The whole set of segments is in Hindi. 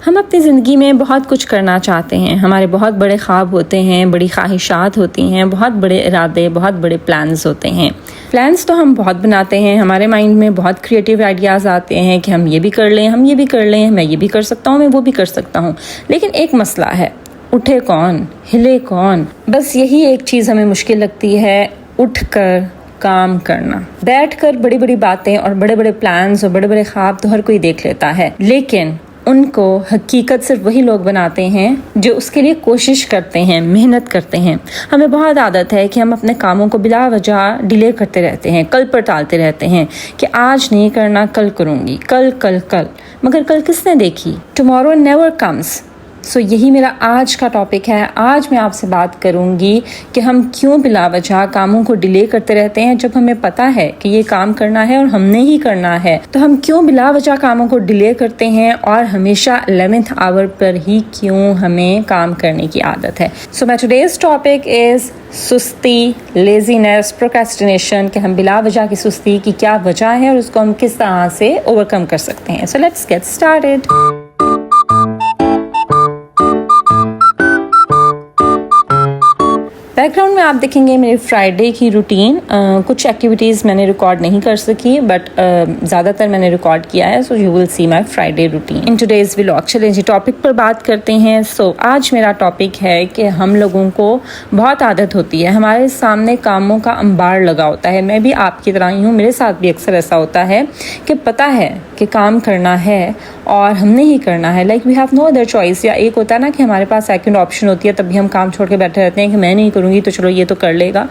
हम अपनी ज़िंदगी में बहुत कुछ करना चाहते हैं, हमारे बहुत बड़े ख्वाब होते हैं, बड़ी ख्वाहिशात होती हैं, बहुत बड़े इरादे, बहुत बड़े प्लान्स होते हैं। प्लान्स तो हम बहुत बनाते हैं, हमारे माइंड में बहुत क्रिएटिव आइडियाज़ आते हैं कि हम ये भी कर लें, हम ये भी कर लें, मैं ये भी कर सकता हूँ, मैं वो भी कर सकता हूँ। लेकिन एक मसला है, उठे कौन, हिले कौन। बस यही एक चीज़ हमें मुश्किल लगती है, उठकर काम करना। बैठकर बड़ी बड़ी बातें और बड़े बड़े प्लान्स और बड़े बड़े ख्वाब तो हर कोई देख लेता है, लेकिन उनको हकीकत सिर्फ वही लोग बनाते हैं जो उसके लिए कोशिश करते हैं, मेहनत करते हैं। हमें बहुत आदत है कि हम अपने कामों को बिला वजह डिले करते रहते हैं, कल पर टालते रहते हैं कि आज नहीं करना, कल करूँगी, कल कल कल। मगर कल किसने देखी? Tomorrow never comes. सो यही मेरा आज का टॉपिक है। आज मैं आपसे बात करूंगी कि हम क्यों बिला वजह कामों को डिले करते रहते हैं। जब हमें पता है कि ये काम करना है और हमने ही करना है, तो हम क्यों बिला वजह कामों को डिले करते हैं और हमेशा 11th आवर पर ही क्यों हमें काम करने की आदत है। So my today's topic is सुस्ती, लेजीनेस, प्रोक्रेस्टिनेशन, कि हम बिला वजह की सुस्ती की क्या वजह है और उसको हम किस तरह से ओवरकम कर सकते हैं। So let's get started. Background में आप देखेंगे मेरी फ्राइडे की रूटीन। कुछ एक्टिविटीज़ मैंने रिकॉर्ड नहीं कर सकी, बट ज़्यादातर मैंने रिकॉर्ड किया है। So you will see my Friday routine in today's vlog. चलें जी, टॉपिक पर बात करते हैं। सो आज मेरा टॉपिक है कि हम लोगों को बहुत आदत होती है, हमारे सामने कामों का अंबार लगा होता है। मैं भी आपकी तरह ही हूँ, मेरे साथ भी अक्सर ऐसा होता है कि पता है कि काम करना है और हमने ही करना है, like we have no other choice. या एक होता है ना कि हमारे पास सेकंड ऑप्शन होती है, तब भी हम काम छोड़ के बैठे रहते हैं कि मैं नहीं करूँगी तो चलो ये तो कर लेगा।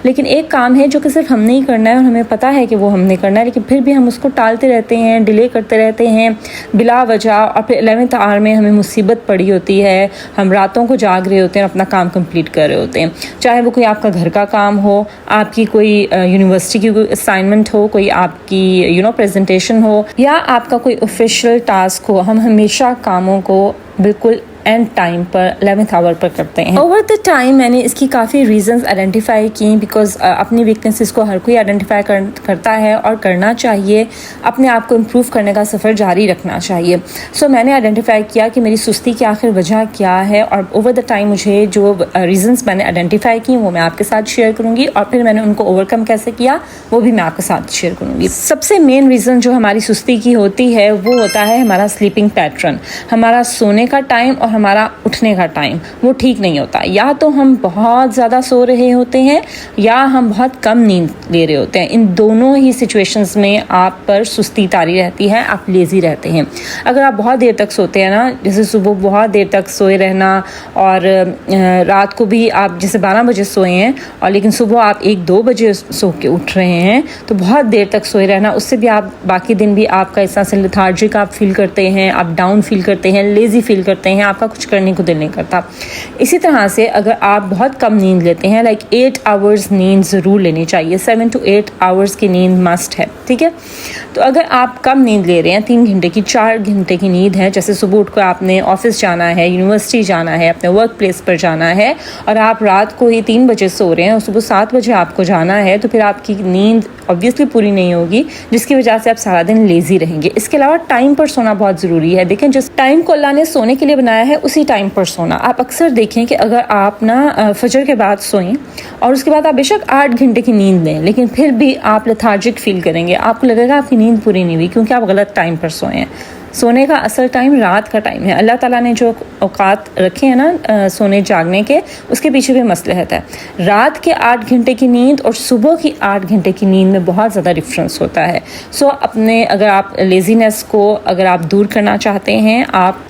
लेकिन एक काम है जो कि सिर्फ हमने ही करना है और हमें पता है कि वो हमने करना है, लेकिन फिर भी हम उसको टालते रहते हैं, डिले करते रहते हैं बिला वजह। और फिर 11th आवर में हमें मुसीबत पड़ी होती है, हम रातों को जाग रहे होते हैं, अपना काम कंप्लीट कर रहे होते हैं। चाहे वो कोई आपका घर का काम हो, आपकी कोई यूनिवर्सिटी की कोई असाइनमेंट हो, कोई आपकी प्रेजेंटेशन हो, या आपका कोई ऑफिशियल टास्क हो, हम हमेशा कामों को बिल्कुल एंड टाइम पर 11th आवर पर करते हैं। ओवर द टाइम मैंने इसकी काफ़ी रीजंस आइडेंटिफाई की, बिकॉज अपनी वीकनेसेस को हर कोई आइडेंटिफाई करता है और करना चाहिए। अपने आप को इम्प्रूव करने का सफ़र जारी रखना चाहिए। सो मैंने आइडेंटिफाई किया कि मेरी सुस्ती की आखिर वजह क्या है, और ओवर द टाइम मुझे जो रीजंस मैंने आइडेंटिफाई की वो मैं आपके साथ शेयर करूँगी, और फिर मैंने उनको ओवरकम कैसे किया वो भी मैं आपके साथ शेयर करूँगी। सबसे मेन रीज़न जो हमारी सुस्ती की होती है वो होता है हमारा स्लीपिंग पैटर्न। हमारा सोने का टाइम और हमारा उठने का टाइम वो ठीक नहीं होता। या तो हम बहुत ज़्यादा सो रहे होते हैं या हम बहुत कम नींद ले रहे होते हैं। इन दोनों ही सिचुएशंस में आप पर सुस्ती तारी रहती है, आप लेज़ी रहते हैं। अगर आप बहुत देर तक सोते हैं ना, जैसे सुबह बहुत देर तक सोए रहना, और रात को भी आप जैसे 12 बजे सोए हैं और लेकिन सुबह आप 1-2 बजे सो के उठ रहे हैं, तो बहुत देर तक सोए रहना, उससे भी आप बाकी दिन भी आपका इस तरह से लेथार्जिक आप फील करते हैं, आप डाउन फील करते हैं, लेज़ी फील करते हैं, आपका कुछ करने को दिल नहीं करता। इसी तरह से अगर आप बहुत कम नींद लेते हैं, लाइक 8 आवर्स नींद ज़रूर लेनी चाहिए, 7 to 8 आवर्स की नींद मस्ट है, ठीक है। तो अगर आप कम नींद ले रहे हैं, 3 घंटे की, 4 घंटे की नींद है, जैसे सुबह उठकर आपने ऑफिस जाना है, यूनिवर्सिटी जाना है, अपने वर्क प्लेस पर जाना है, और आप रात को ही 3 बजे सो रहे हैं और सुबह 7 बजे आपको जाना है, तो फिर आपकी नींद ऑब्वियसली पूरी नहीं होगी, जिसकी वजह से आप सारा दिन लेज़ी रहेंगे। इसके अलावा टाइम पर सोना बहुत ज़रूरी है। देखें, जिस टाइम को अल्लाह ने सोने के लिए बनाया है उसी टाइम पर सोना। आप अक्सर देखें कि अगर आप ना फजर के बाद सोएं और उसके बाद आप बेशक 8 घंटे की नींद लें, लेकिन फिर भी आप लेथार्जिक फील करेंगे, आपको लगेगा आपकी नींद पूरी नहीं हुई, क्योंकि आप गलत टाइम पर सोए हैं। सोने का असल टाइम रात का टाइम है। अल्लाह ताला ने जो औकात रखे हैं ना सोने जागने के, उसके पीछे भी मसलहत है। रात के 8 घंटे की नींद और सुबह की 8 घंटे की नींद में बहुत ज़्यादा डिफरेंस होता है। सो अपने अगर आप लेज़ीनेस को अगर आप दूर करना चाहते हैं,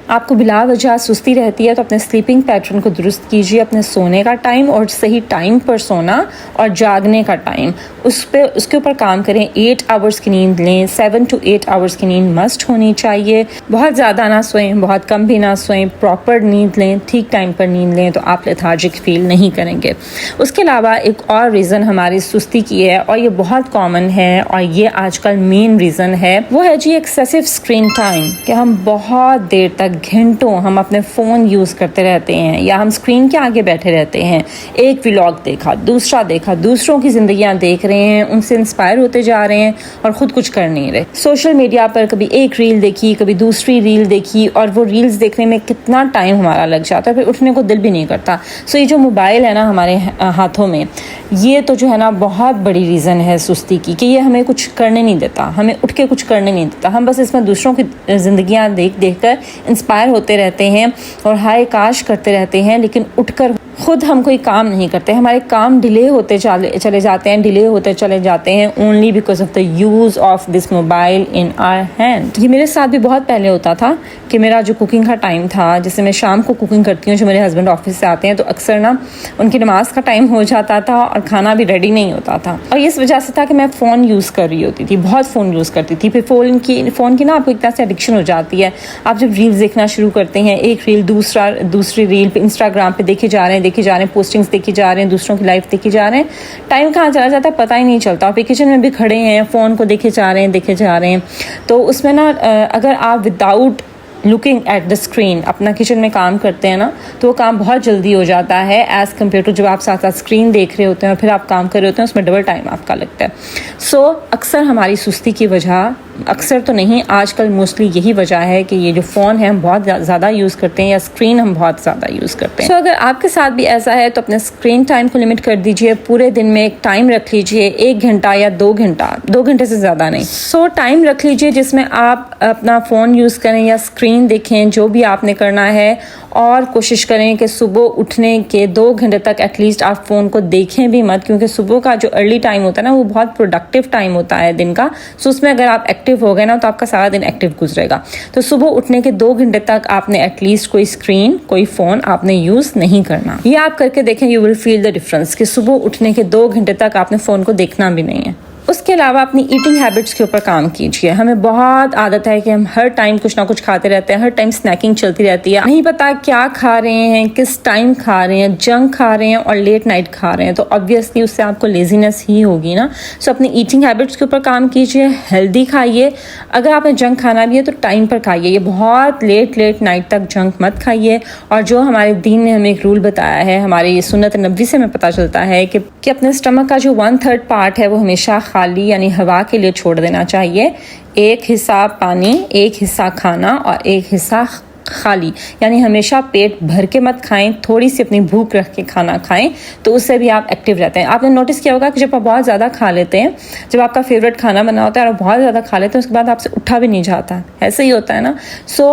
आपको बिला वजह सुस्ती रहती है, तो अपने स्लीपिंग पैटर्न को दुरुस्त कीजिए। अपने सोने का टाइम और सही टाइम पर सोना और जागने का टाइम, उसके ऊपर काम करें। 8 आवर्स की नींद लें, 7 to 8 आवर्स की नींद मस्ट होनी चाहिए। बहुत ज़्यादा ना सोएं, बहुत कम भी ना सोएं, प्रॉपर नींद लें, ठीक टाइम पर नींद लें, तो आप लेथार्जिक फील नहीं करेंगे। उसके अलावा एक और रीज़न हमारी सुस्ती की है, और ये बहुत कॉमन है और ये आजकल मेन रीज़न है, वो है जी एक्सेसिव स्क्रीन टाइम, कि हम बहुत देर तक घंटों हम अपने फ़ोन यूज़ करते रहते हैं या हम स्क्रीन के आगे बैठे रहते हैं, एक व्लॉग देखा, दूसरों की ज़िंदगियाँ देख रहे हैं, उनसे इंस्पायर होते जा रहे हैं और ख़ुद कुछ कर नहीं रहे। सोशल मीडिया पर कभी एक रील देखी, कभी दूसरी रील देखी, और वो रील्स देखने में कितना टाइम हमारा लग जाता है, फिर उठने को दिल भी नहीं करता। सो ये जो मोबाइल है ना हमारे हाथों में, ये तो जो है ना बहुत बड़ी रीज़न है सुस्ती की, कि ये हमें कुछ करने नहीं देता, हमें उठ के कुछ करने नहीं देता। हम बस इसमें दूसरों की ज़िंदगियाँ देख कर इंस्पायर होते रहते हैं और हाय काश करते रहते हैं, लेकिन उठकर खुद हम कोई काम नहीं करते। हमारे काम डिले होते चले जाते हैं only because of the use of this mobile in our hand. ये मेरे साथ भी बहुत पहले होता था कि मेरा जो कुकिंग का टाइम था, जैसे मैं शाम को कुकिंग करती हूँ, जो मेरे हस्बैंड ऑफिस से आते हैं, तो अक्सर ना उनकी नमाज का टाइम हो जाता था और खाना भी रेडी नहीं होता था। और इस वजह से था कि मैं फ़ोन यूज़ कर रही होती थी, बहुत फ़ोन यूज़ करती थी। फिर फ़ोन की ना आपको एक तरह से एडिक्शन हो जाती है। आप जब रील्स देखना शुरू करते हैं, एक रील दूसरी रील पे इंस्टाग्राम पे देखे जा रहे हैं, पोस्टिंग्स देखी जा रहे हैं, दूसरों की लाइफ देखी जा रहे हैं, टाइम कहाँ चला जाता है पता ही नहीं चलता। आप किचन में भी खड़े हैं, फ़ोन को देखे जा रहे हैं। तो उसमें ना अगर आप without looking at the screen अपना किचन में काम करते हैं ना, तो वो काम बहुत जल्दी हो जाता है एज़ कम्पेयर टू जब आप साथ साथ स्क्रीन देख रहे होते हैं और फिर आप काम कर रहे होते हैं, उसमें डबल टाइम आपका लगता है। सो अक्सर हमारी सुस्ती की वजह, अक्सर तो नहीं, आजकल मोस्टली यही वजह है कि ये जो फ़ोन है हम बहुत ज़्यादा यूज़ करते हैं या स्क्रीन हम बहुत ज़्यादा यूज़ करते हैं। सो अगर आपके साथ भी ऐसा है तो अपने स्क्रीन टाइम को लिमिट कर दीजिए। पूरे दिन में एक टाइम रख लीजिए, 1 घंटा या 2 घंटे से ज़्यादा नहीं। सो टाइम रख लीजिए जिसमें आप अपना फ़ोन यूज़ करें या स्क्रीन देखें, जो भी आपने करना है, और कोशिश करें कि सुबह उठने के 2 घंटे तक एटलीस्ट आप फ़ोन को देखें भी मत, क्योंकि सुबह का जो अर्ली टाइम होता है ना, वो बहुत प्रोडक्टिव टाइम होता है दिन का। सो उसमें अगर आप एक्टिव हो गए ना, तो आपका सारा दिन एक्टिव गुजरेगा। तो सुबह उठने के 2 घंटे तक आपने एटलीस्ट कोई स्क्रीन, कोई फ़ोन आपने यूज़ नहीं करना। ये आप करके देखें, you will feel the difference कि सुबह उठने के 2 घंटे तक आपने फ़ोन को देखना भी नहीं है। उसके अलावा अपनी ईटिंग हैबिट्स के ऊपर काम कीजिए। हमें बहुत आदत है कि हम हर टाइम कुछ ना कुछ खाते रहते हैं, हर टाइम स्नैकिंग चलती रहती है, नहीं पता क्या खा रहे हैं, किस टाइम खा रहे हैं, जंक खा रहे हैं और लेट नाइट खा रहे हैं, तो ऑब्वियसली उससे आपको लेजीनेस ही होगी ना। सो अपनी ईटिंग हैबिट्स के ऊपर काम कीजिए, हेल्दी खाइए। अगर आपने जंक खाना भी है तो टाइम पर खाइए, ये बहुत लेट नाइट तक जंक मत खाइए। और जो हमारे दीन ने हमें एक रूल बताया है, हमारी सुन्नत नबवी से हमें पता चलता है कि अपने स्टमक का जो 1/3 पार्ट है वो हमेशा खाली यानी हवा के लिए छोड़ देना चाहिए। 1 हिस्सा पानी, 1 हिस्सा खाना और 1 हिस्सा खाली, यानी हमेशा पेट भर के मत खाएं, थोड़ी सी अपनी भूख रख के खाना खाएं, तो उससे भी आप एक्टिव रहते हैं। आपने नोटिस किया होगा कि जब आप बहुत ज़्यादा खा लेते हैं, जब आपका फेवरेट खाना बना होता है और बहुत ज़्यादा खा लेते हैं, उसके बाद आपसे उठा भी नहीं जाता, ऐसे ही होता है ना। सो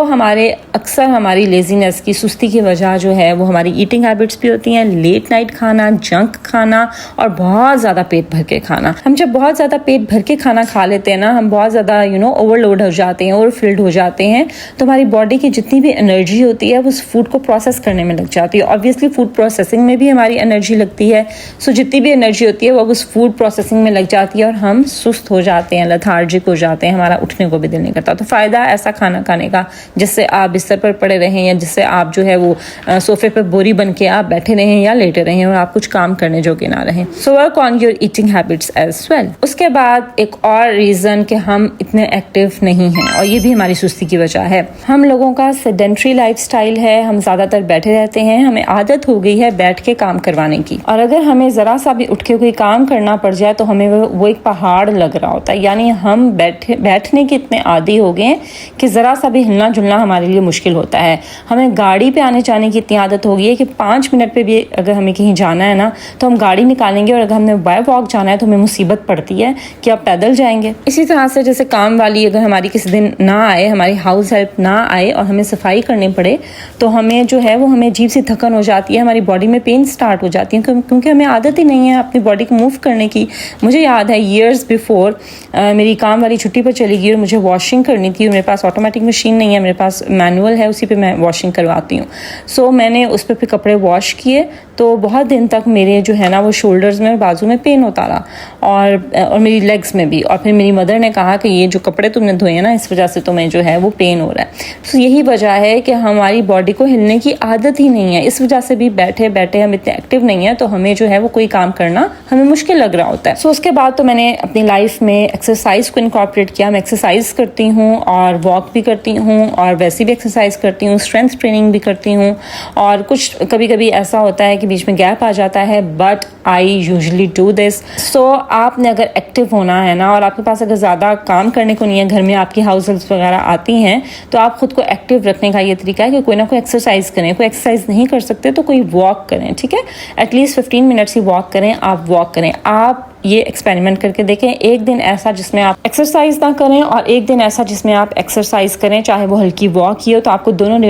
अक्सर हमारी लेजीनेस की, सुस्ती की वजह जो है वो हमारी ईटिंग हैबिट्स भी होती हैं, लेट नाइट खाना, जंक खाना और बहुत ज़्यादा पेट भर के खाना। हम जब बहुत ज़्यादा पेट भर के खाना खा लेते हैं ना, हम बहुत ज़्यादा ओवरलोड हो जाते हैं, ओवरफिल्ड हो जाते हैं, तो हमारी बॉडी की जितनी भी एनर्जी होती है उस फूड को प्रोसेस करने में लग जाती है। ऑब्वियसली फूड प्रोसेसिंग में भी हमारी एनर्जी लगती है। सो जितनी भी एनर्जी होती है वो उस फूड प्रोसेसिंग में लग जाती है और हम सुस्त हो जाते हैं, लेथार्जिक हो जाते हैं, हमारा उठने को भी दिल नहीं करता। तो फ़ायदा ऐसा खाना खाने का जिससे आप बिस्तर पर पड़े रहें या जिससे आप जो है वो सोफे पर बोरी बन के आप बैठे रहें या लेटे रहें और आप कुछ काम करने जोगे ना रहें। So work on your eating habits as well. उसके बाद एक और रीज़न कि हम इतने एक्टिव नहीं हैं, और ये भी हमारी सुस्ती की वजह है। हम लोगों का सेडेंट्री लाइफस्टाइल है, हम ज़्यादातर बैठे रहते हैं, हमें आदत हो गई है बैठ के काम करवाने की, और अगर हमें ज़रा सा भी उठ के कोई काम करना पड़ जाए तो हमें वो एक पहाड़ लग रहा होता है। यानी हम बैठने के इतने आदी हो गए हैं कि ज़रा सा भी हिलना जुलना हमारे लिए मुश्किल होता है। हमें गाड़ी पे आने जाने की इतनी आदत हो गई है कि 5 मिनट पे भी अगर हमें कहीं जाना है ना, तो हम गाड़ी निकालेंगे, और अगर हमने बाय वॉक जाना है तो हमें मुसीबत पड़ती है कि आप पैदल जाएंगे। इसी तरह से जैसे काम वाली अगर हमारी किसी दिन ना आए, हमारी हाउस हेल्प ना आए और हमें सफाई करनी पड़े, तो हमें जो है वो हमें अजीब सी थकन हो जाती है, हमारी बॉडी में पेन स्टार्ट हो जाती है, क्योंकि हमें आदत ही नहीं है अपनी बॉडी को मूव करने की। मुझे याद है ईयर्स बिफोर मेरी काम वाली छुट्टी पर चली गई और मुझे वॉशिंग करनी थी, और मेरे पास ऑटोमेटिक मशीन नहीं है, मेरे पास मैनुअल है, उसी पे मैं वॉशिंग करवाती हूँ। सो मैंने उस पर फिर कपड़े वॉश किए, तो बहुत दिन तक मेरे जो है ना वो शोल्डर्स में, बाजू में पेन होता रहा और मेरी लेग्स में भी। और फिर मेरी मदर ने कहा कि ये जो कपड़े तुमने धोए हैं ना, इस वजह से तुम्हें जो है वो पेन हो रहा है। तो यही वजह है कि हमारी बॉडी को हिलने की आदत ही नहीं है, इस वजह से भी बैठे बैठे हम इतने एक्टिव नहीं है, तो हमें जो है वो कोई काम करना हमें मुश्किल लग रहा होता है। सो उसके बाद तो मैंने अपनी लाइफ में एक्सरसाइज को इनकॉर्पोरेट किया। मैं एक्सरसाइज करती हूँ और वॉक भी करती हूँ और वैसे भी एक्सरसाइज करती हूँ, स्ट्रेंथ ट्रेनिंग भी करती हूँ। और कुछ कभी कभी ऐसा होता है कि बीच में गैप आ जाता है, but I usually do this. So आपने अगर एक्टिव होना है ना, और आपके पास अगर ज़्यादा काम करने को नहीं है, घर में आपकी हाउस हेल्प्स वगैरह आती हैं, तो आप खुद को एक्टिव रखने का ये तरीका है कि कोई ना कोई एक्सरसाइज करें। कोई एक्सरसाइज नहीं कर सकते तो कोई वॉक करें, ठीक है, एटलीस्ट 15 मिनट्स ही वॉक करें, आप वॉक करें। आप ये एक्सपेरिमेंट करके देखें, एक दिन ऐसा जिसमें आप एक्सरसाइज ना करें और एक दिन ऐसा जिसमें आप एक्सरसाइज करें, चाहे वो हल्की वॉक ही हो, तो आपको दोनों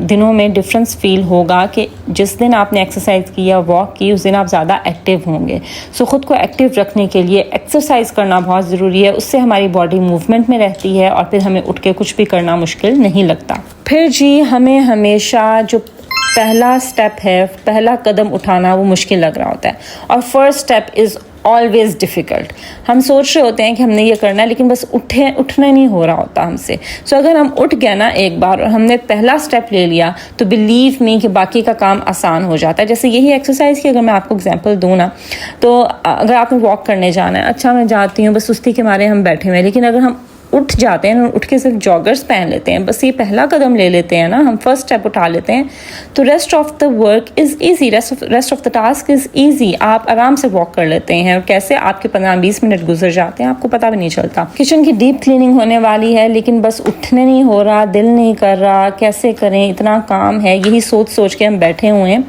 दिनों में डिफरेंस फील होगा कि जिस दिन आपने एक्सरसाइज की या वॉक की उस दिन आप ज़्यादा एक्टिव होंगे। सो ख़ुद को एक्टिव रखने के लिए एक्सरसाइज करना बहुत ज़रूरी है, उससे हमारी बॉडी मूवमेंट में रहती है और फिर हमें उठ के कुछ भी करना मुश्किल नहीं लगता। फिर जी हमें हमेशा जो पहला स्टेप है, पहला कदम उठाना, वो मुश्किल लग रहा होता है और first step is always difficult. हम सोच रहे होते हैं कि हमने ये करना है, लेकिन बस उठना नहीं हो रहा होता हमसे। सो अगर हम उठ गए ना एक बार और हमने पहला स्टेप ले लिया, तो बिलीव मी कि बाकी का काम आसान हो जाता है। जैसे यही एक्सरसाइज की अगर मैं आपको एग्जांपल दूँ ना, तो अगर आपने वॉक करने जाना है, अच्छा मैं जाती हूँ, बस सुस्ती के मारे हम बैठे हुए हैं, लेकिन अगर हम उठ जाते हैं, उठ के सिर्फ जॉगर्स पहन लेते हैं, बस ये पहला कदम ले लेते हैं ना, हम फर्स्ट स्टेप उठा लेते हैं, तो rest of the work is easy, rest of the task is easy. आप आराम से वॉक कर लेते हैं और कैसे आपके 15-20 मिनट गुजर जाते हैं आपको पता भी नहीं चलता। किचन की डीप क्लीनिंग होने वाली है, लेकिन बस उठने नहीं हो रहा, दिल नहीं कर रहा, कैसे करें, इतना काम है, यही सोच के हम बैठे हुए हैं,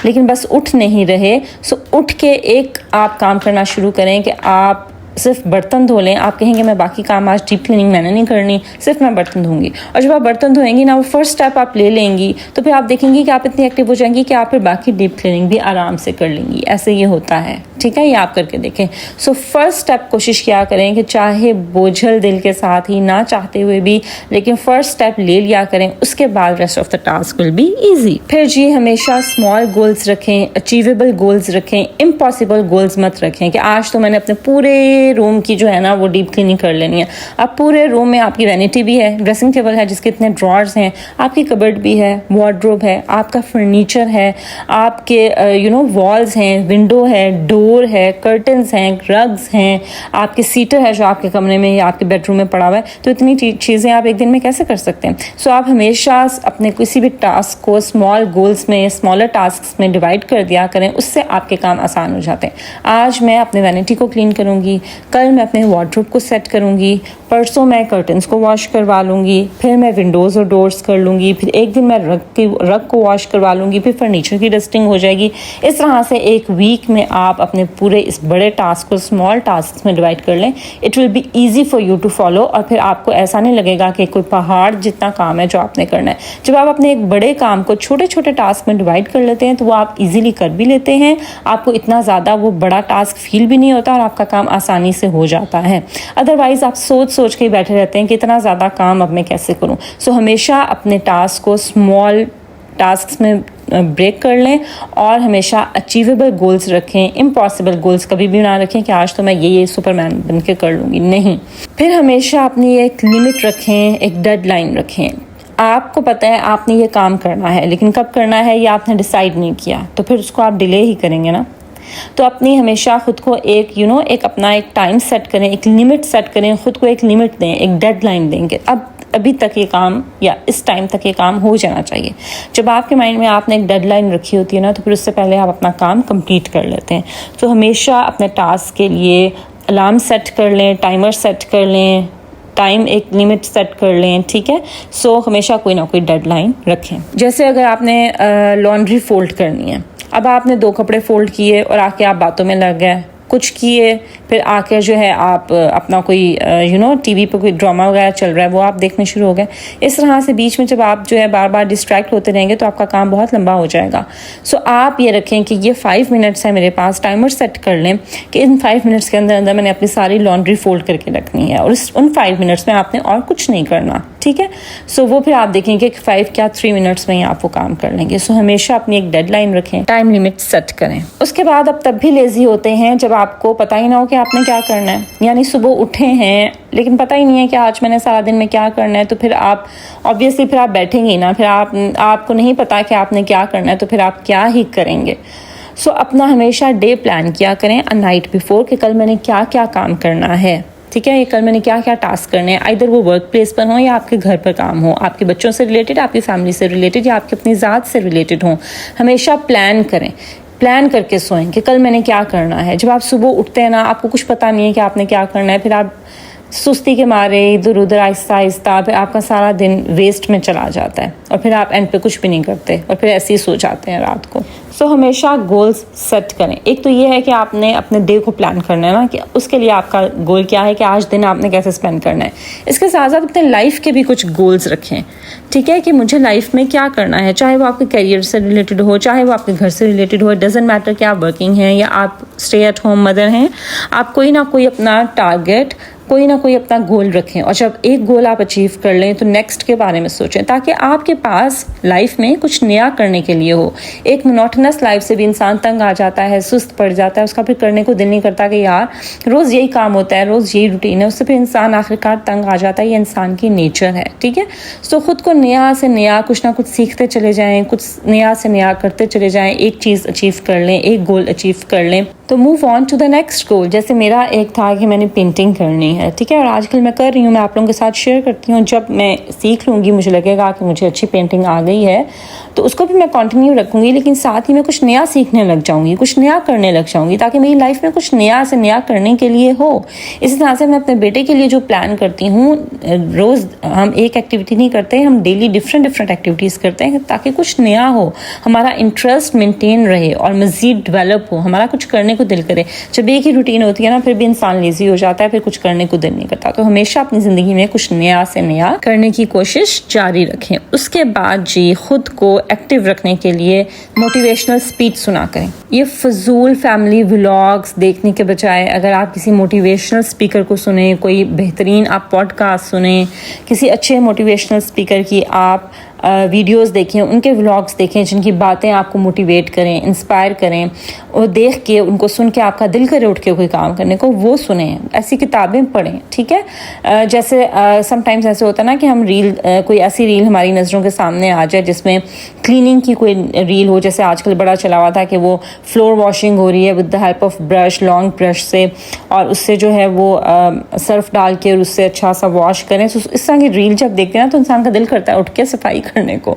लेकिन बस उठ नहीं रहे। सो उठ के एक आप काम करना शुरू करें कि आप सिर्फ बर्तन धो लें। आप कहेंगे मैं बाकी काम आज डीप क्लीनिंग मैंने नहीं करनी, सिर्फ मैं बर्तन धोऊंगी। और जब आप बर्तन धोएंगी ना, वो फर्स्ट स्टेप आप ले लेंगी, तो फिर आप देखेंगी कि आप इतनी एक्टिव हो जाएंगी कि आप फिर बाकी डीप क्लीनिंग भी आराम से कर लेंगी। ऐसे ये होता है, ठीक है, ये आप करके देखें। सो फर्स्ट स्टेप कोशिश किया करें कि चाहे बोझल दिल के साथ ही, ना चाहते हुए भी, लेकिन फर्स्ट स्टेप ले लिया करें, उसके बाद rest of the task will be easy. फिर जी हमेशा स्मॉल गोल्स रखें, अचीवेबल गोल्स रखें, इम्पॉसिबल गोल्स मत रखें कि आज तो मैंने अपने पूरे रूम की जो है ना वो डीप क्लीनिंग कर लेनी है। अब पूरे रूम में आपकी वैनिटी भी है, ड्रेसिंग टेबल है जिसके इतने ड्रॉर्स हैं, आपकी कबर्ड भी है, वार्डरोब है, आपका फर्नीचर है, आपके वॉल्स हैं, विंडो है, डोर है, कर्टन्स हैं, रग्स हैं, आपके सीटर है जो आपके कमरे में या आपके बेडरूम में पड़ा हुआ है। तो इतनी चीज़ें आप एक दिन में कैसे कर सकते हैं? सो आप हमेशा अपने किसी भी टास्क को स्मॉल गोल्स में, स्मॉलर टास्क में डिवाइड कर दिया करें, उससे आपके काम आसान हो जाते हैं। आज मैं अपने वैनिटी को क्लीन करूँगी, कल मैं अपने वार्डरोब को सेट करूँगी, परसों मैं कर्टन्स को वॉश करवा लूँगी, फिर मैं विंडोज़ और डोर्स कर लूँगी, फिर एक दिन मैं रग को वॉश करवा लूँगी, फिर फर्नीचर की डस्टिंग हो जाएगी। इस तरह से एक वीक में आप अपने पूरे इस बड़े टास्क को स्मॉल टास्क में डिवाइड कर लें। It will be easy for you to follow, और फिर आपको ऐसा नहीं लगेगा कि कोई पहाड़ जितना काम है जो आपने करना है। जब आप अपने एक बड़े काम को छोटे छोटे टास्क में डिवाइड कर लेते हैं, तो वो आप इजीली कर भी लेते हैं, आपको इतना ज़्यादा वो बड़ा टास्क फील भी नहीं होता और आपका काम आसानी से हो जाता है। अदरवाइज आप सोच के ही बैठे रहते हैं कि इतना ज़्यादा काम अब मैं कैसे करूं। सो हमेशा अपने टास्क को स्मॉल टास्क्स में ब्रेक कर लें और हमेशा अचीवेबल गोल्स रखें। इम्पॉसिबल गोल्स कभी भी ना रखें कि आज तो मैं ये सुपरमैन बन के कर लूँगी, नहीं। फिर हमेशा अपनी एक लिमिट रखें, एक डेडलाइन रखें। आपको पता है आपने ये काम करना है, लेकिन कब करना है ये आपने डिसाइड नहीं किया, तो फिर उसको आप डिले ही करेंगे ना। तो अपनी हमेशा खुद को एक अपना एक टाइम सेट करें, एक लिमिट सेट करें, खुद को एक लिमिट दें, एक डेडलाइन देंगे। अभी तक ये काम या इस टाइम तक ये काम हो जाना चाहिए। जब आपके माइंड में आपने एक डेडलाइन रखी होती है ना, तो फिर उससे पहले आप अपना काम कंप्लीट कर लेते हैं। तो हमेशा अपने टास्क के लिए अलार्म सेट कर लें, टाइमर सेट कर लें, टाइम एक लिमिट सेट कर लें, ठीक है। सो हमेशा कोई ना कोई डेडलाइन रखें। जैसे अगर आपने लॉन्ड्री फोल्ड करनी है, अब आपने 2 कपड़े फोल्ड किए और आके आप बातों में लग गए, कुछ किए, फिर आकर जो है आप अपना कोई टीवी पर कोई ड्रामा वगैरह चल रहा है वो आप देखने शुरू हो गए। इस तरह से बीच में जब आप जो है बार बार डिस्ट्रैक्ट होते रहेंगे तो आपका काम बहुत लंबा हो जाएगा। सो आप ये रखें कि ये 5 मिनट्स है मेरे पास, टाइमर सेट कर लें कि इन 5 मिनट्स के अंदर अंदर मैंने अपनी सारी लॉन्ड्री फोल्ड करके रखनी है, और उन 5 मिनट्स में आपने और कुछ नहीं करना, ठीक है। सो वो फिर आप देखेंगे कि 5 क्या 3 मिनट्स में ही आप वो काम कर लेंगे। सो हमेशा अपनी एक डेडलाइन रखें, टाइम लिमिट सेट करें। उसके बाद आप तब भी लेजी होते हैं जब आपको पता ही ना हो कि आपने क्या करना है, यानी सुबह उठे हैं लेकिन पता ही नहीं है कि आज मैंने सारा दिन में क्या करना है, तो फिर आप ऑब्वियसली फिर आप बैठेंगे ना, फिर आपको नहीं पता कि आपने क्या करना है, तो फिर आप क्या ही करेंगे। सो अपना हमेशा डे प्लान किया करें अ नाइट बिफोर कि कल मैंने क्या क्या काम करना है, ठीक है। ये कल मैंने क्या क्या टास्क करने हैं, आइदर वो वर्क प्लेस पर हो या आपके घर पर काम हो, आपके बच्चों से रिलेटेड, आपकी फैमिली से रिलेटेड या आपकी अपनी ज़ात से रिलेटेड हो। हमेशा प्लान करें, प्लान करके सोएं कि कल मैंने क्या करना है। जब आप सुबह उठते हैं ना, आपको कुछ पता नहीं है कि आपने क्या करना है, फिर आप सुस्ती के मारे इधर उधर आहिस्ता आहिस्ता फिर आपका सारा दिन वेस्ट में चला जाता है, और फिर आप एंड पे कुछ भी नहीं करते और फिर ऐसे ही सो जाते हैं रात को। सो हमेशा गोल्स सेट करें। एक तो ये है कि आपने अपने डे को प्लान करना है ना, कि उसके लिए आपका गोल क्या है कि आज दिन आपने कैसे स्पेंड करना है। इसके साथ साथ अपने लाइफ के भी कुछ गोल्स रखें, ठीक है, कि मुझे लाइफ में क्या करना है, चाहे वो आपके करियर से रिलेटेड हो, चाहे वो आपके घर से रिलेटेड हो। डजेंट मैटर कि आप वर्किंग हैं या आप स्टे एट होम मदर हैं, आप कोई ना कोई अपना टारगेट, कोई ना कोई अपना गोल रखें, और जब एक गोल आप अचीव कर लें तो नेक्स्ट के बारे में सोचें, ताकि आपके पास लाइफ में कुछ नया करने के लिए हो। एक मोनोटोनस लाइफ से भी इंसान तंग आ जाता है, सुस्त पड़ जाता है, उसका फिर करने को दिल नहीं करता कि यार रोज़ यही काम होता है, रोज़ यही रूटीन है, उससे फिर इंसान आखिरकार तंग आ जाता है। ये इंसान की नेचर है, ठीक है। सो खुद को नया से नया कुछ ना कुछ सीखते चले जाएं, कुछ नया से नया करते चले जाएं, एक चीज़ अचीव कर लें, एक गोल अचीव कर लें तो move on to the next goal. जैसे मेरा एक था कि मैंने पेंटिंग करनी है, ठीक है, और आजकल मैं कर रही हूँ, मैं आप लोगों के साथ शेयर करती हूँ। जब मैं सीख लूँगी, मुझे लगेगा कि मुझे अच्छी पेंटिंग आ गई है, तो उसको भी मैं कंटिन्यू रखूँगी, लेकिन साथ ही मैं कुछ नया सीखने लग जाऊँगी, कुछ नया करने लग जाऊँगी, ताकि मेरी लाइफ में कुछ नया से नया करने के लिए हो। इसी तरह से मैं अपने बेटे के लिए जो प्लान करती हूँ, रोज़ हम एक एक्टिविटी नहीं करते, हम डेली डिफरेंट एक्टिविटीज़ करते हैं, ताकि कुछ नया हो, हमारा इंटरेस्ट मेंटेन रहे और मज़ीद डेवलप हो, हमारा कुछ करने को दिल करे। जब एक ही रूटीन होती है ना, फिर भी इंसान लेजी हो जाता है, फिर कुछ करने को दिल नहीं करता। तो हमेशा अपनी ज़िंदगी में कुछ नया से नया करने की कोशिश जारी रखें। उसके बाद जी खुद को एक्टिव रखने के लिए मोटिवेशनल स्पीच सुना करें। ये फजूल फैमिली व्लॉग्स देखने के बजाय अगर आप किसी मोटिवेशनल स्पीकर को सुने, कोई बेहतरीन आप पॉडकास्ट सुने, किसी अच्छे मोटिवेशनल स्पीकर की आप वीडियोस देखें, उनके व्लॉग्स देखें जिनकी बातें आपको मोटिवेट करें, इंस्पायर करें, और देख के उनको सुन के आपका दिल करे उठ के कोई काम करने को, वो सुने, ऐसी किताबें पढ़ें, ठीक है। जैसे समटाइम्स ऐसे होता है ना कि हम कोई ऐसी रील हमारी नज़रों के सामने आ जाए जिसमें क्लीनिंग की कोई रील हो, जैसे आजकल बड़ा चला हुआ था कि वो फ्लोर वॉशिंग हो रही है with the help of brush, long brush से, और उससे जो है वो सर्फ डाल के और उससे अच्छा सा वॉश करें। तो इस तरह की रील जब देखते हैं ना, तो इंसान का दिल करता है उठ के सफाई करने को।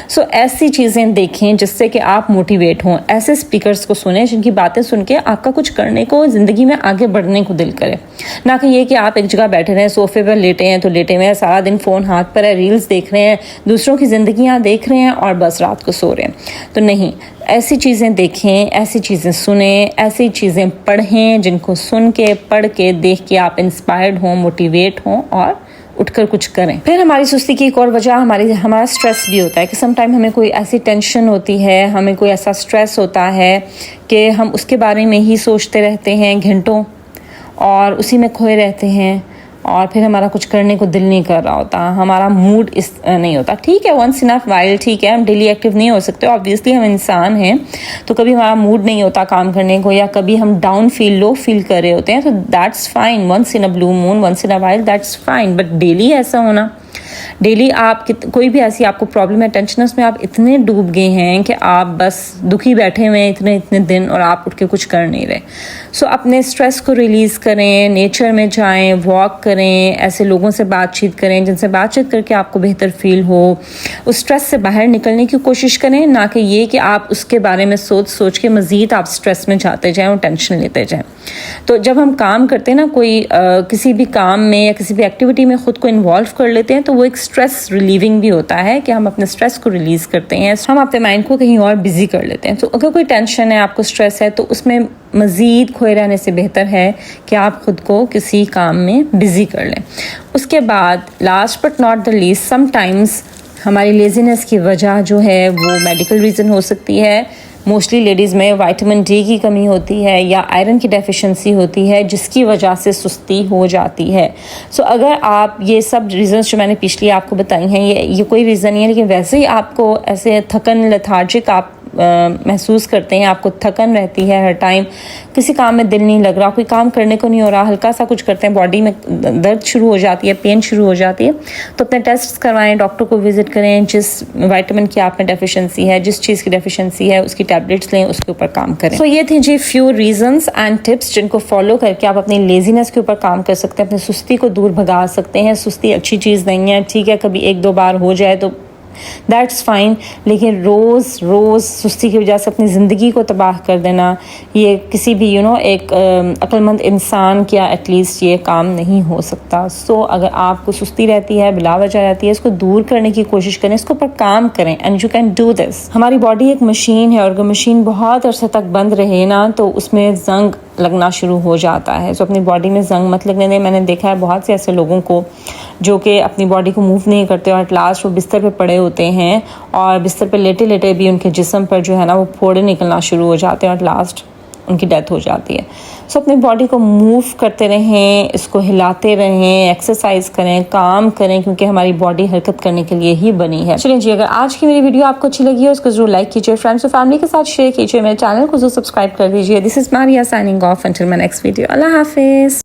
सो ऐसी चीज़ें देखें जिससे कि आप मोटिवेट हों, ऐसे स्पीकर्स को सुने जिनकी बातें सुन के आपका कुछ करने को, ज़िंदगी में आगे बढ़ने को दिल करे, ना कि ये कि आप एक जगह बैठे रहें, सोफे पर लेटे हैं तो लेटे हुए हैं, सारा दिन फ़ोन हाथ पर है, रील्स देख रहे हैं, दूसरों की ज़िंदगियाँ देख रहे हैं और बस रात को सो रहे हैं। तो नहीं, ऐसी चीज़ें देखें, ऐसी चीज़ें सुने, ऐसी चीज़ें पढ़ें जिनको सुन के, पढ़ के, देख के आप इंस्पायर्ड हों, मोटिवेट हों और उठकर कुछ करें। फिर हमारी सुस्ती की एक और वजह हमारा स्ट्रेस भी होता है कि सम टाइम हमें कोई ऐसी टेंशन होती है, हमें कोई ऐसा स्ट्रेस होता है कि हम उसके बारे में ही सोचते रहते हैं घंटों और उसी में खोए रहते हैं, और फिर हमारा कुछ करने को दिल नहीं कर रहा होता, हमारा मूड नहीं होता। ठीक है, वंस इन अ वाइल ठीक है, हम डेली एक्टिव नहीं हो सकते, ऑब्वियसली हम इंसान हैं, तो कभी हमारा मूड नहीं होता काम करने को, या कभी हम डाउन फील, लो फील कर रहे होते हैं, तो that's fine, once in a blue moon, once in a while, that's fine. But daily ऐसा होना, डेली आप कोई भी ऐसी आपको प्रॉब्लम है, टेंशन है, उसमें आप इतने डूब गए हैं कि आप बस दुखी बैठे हुए हैं इतने दिन और आप उठ के कुछ कर नहीं रहे। सो अपने स्ट्रेस को रिलीज़ करें, नेचर में जाएं, वॉक करें, ऐसे लोगों से बातचीत करें जिनसे बातचीत करके आपको बेहतर फील हो, उस स्ट्रेस से बाहर निकलने की कोशिश करें, ना कि ये कि आप उसके बारे में सोच के मज़ीद आप स्ट्रेस में जाते जाएँ और टेंशन लेते जाएँ। तो जब हम काम करते हैं ना, कोई किसी भी काम में या किसी भी एक्टिविटी में ख़ुद को इन्वॉल्व कर लेते हैं, तो वो एक स्ट्रेस रिलीविंग भी होता है कि हम अपने स्ट्रेस को रिलीज़ करते हैं, हम अपने माइंड को कहीं और बिजी कर लेते हैं। तो अगर कोई टेंशन है, आपको स्ट्रेस है, तो उसमें मज़ीद खोए रहने से बेहतर है कि आप ख़ुद को किसी काम में बिज़ी कर लें। उसके बाद last but not the least, sometimes हमारी लेज़ीनेस की वजह जो है वो मेडिकल रीज़न हो सकती है। मोस्टली लेडीज़ में विटामिन डी की कमी होती है या आयरन की डेफिशिएंसी होती है, जिसकी वजह से सुस्ती हो जाती है। सो अगर आप ये सब रीज़न्स जो मैंने पिछली आपको बताई हैं, ये कोई रीज़न नहीं है, लेकिन वैसे ही आपको ऐसे थकन, लेथार्जिक आप महसूस करते हैं, आपको थकन रहती है हर टाइम, किसी काम में दिल नहीं लग रहा, कोई काम करने को नहीं हो रहा, हल्का सा कुछ करते हैं बॉडी में दर्द शुरू हो जाती है, पेन शुरू हो जाती है, तो अपने टेस्ट करवाएं, डॉक्टर को विजिट करें। जिस विटामिन की आप में डेफिशिएंसी है, जिस चीज़ की डेफिशिएंसी है, उसकी टैबलेट्स लें, उसके ऊपर काम करें। तो ये थे जी फ्यू रीजंस एंड टिप्स जिनको फॉलो करके आप अपनी लेजीनेस के ऊपर काम कर सकते हैं, अपनी सुस्ती को दूर भगा सकते हैं। सुस्ती अच्छी चीज़ नहीं है, ठीक है, कभी एक दो बार हो जाए तो दैट्स फाइन, लेकिन रोज़ सुस्ती की वजह से अपनी ज़िंदगी को तबाह कर देना, ये किसी भी एक अक्लमंद इंसान क्या एटलीस्ट ये काम नहीं हो सकता। सो अगर आपको सुस्ती रहती है, बिला वजह रहती है, इसको दूर करने की कोशिश करें, इसके ऊपर काम करें, and you can do this. हमारी बॉडी एक मशीन है, और अगर मशीन बहुत अरसे तक बंद रहे ना, तो उसमें जंग लगना शुरू हो जाता है। तो अपनी बॉडी में जंग मत लगने दें। मैंने देखा है बहुत से ऐसे लोगों को जो कि अपनी बॉडी को मूव नहीं करते और एट लास्ट वो बिस्तर पे पड़े होते हैं, और बिस्तर पे लेटे लेटे भी उनके जिस्म पर जो है ना वो फोड़े निकलना शुरू हो जाते हैं, और एट लास्ट उनकी डेथ हो जाती है। सो अपनी बॉडी को मूव करते रहें, इसको हिलाते रहें, एक्सरसाइज करें, काम करें, क्योंकि हमारी बॉडी हरकत करने के लिए ही बनी है। चलिए जी, अगर आज की मेरी वीडियो आपको अच्छी लगी है, उसको जरूर लाइक कीजिए, फ्रेंड्स और फैमिली के साथ शेयर कीजिए, मेरे चैनल को जरूर सब्सक्राइब कर दीजिए। This is Maria signing off, until my next video. Allah Hafiz.